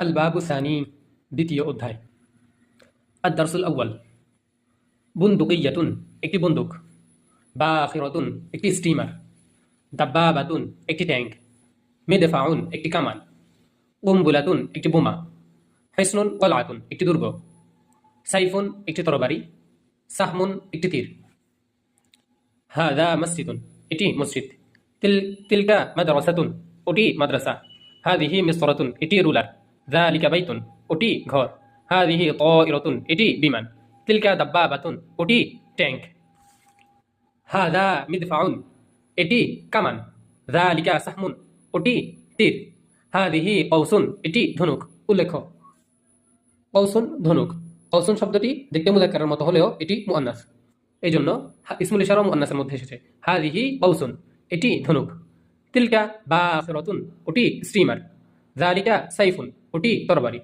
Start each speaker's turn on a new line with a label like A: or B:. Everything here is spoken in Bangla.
A: আল বাবু সানি, দ্বিতীয় অধ্যায়। আদ-দারসুল আউয়াল। বুনদুকিয়াতুন, একটি বন্দুক। বাখিরাতুন, একটি স্টিমার। দাব্বাবাতুন, একটি ট্যাঙ্ক। মিদফাউন, একটি কামান। কুমবুলাতুন, একটি বোমা। হিসনুন কলআতুন, একটি দুর্গ। সাইফুন, একটি তরবারি। সাহমুন, একটি তীর। হাদা মসজিদুন, এটি মসজিদ। তিলকা মাদ্রাসাতুন, ওটি মাদ্রাসা। হাদিহি মিসরাতুন, এটি রুলার। যালিকা বাইতুন, ওটি ঘর। হাদিহি তায়রাতুন, এটি বিমান। তিলকা দাব্বাবাতুন, ওটি ট্যাঙ্ক। হাদা মিদফাউন, এটি কামান। যালিকা সাহমুন, ওটি তীর। হাদিহি কওসুন, এটি ধনুক। উল্লেখ্য, কওসুন ধনুক। কওসুন শব্দটি দেখতে মুযাক্কারের মতো হলেও এটি মুআন্নাস, এই জন্য ইসমুল ইশারা মুআন্নাসের মধ্যে এসেছে। হাদিহি কওসুন, এটি ধনুক। তিলকা বাখিরাতুন, ওটি স্টিমার। যালিকা সাইফুন, ওটি তরবারি।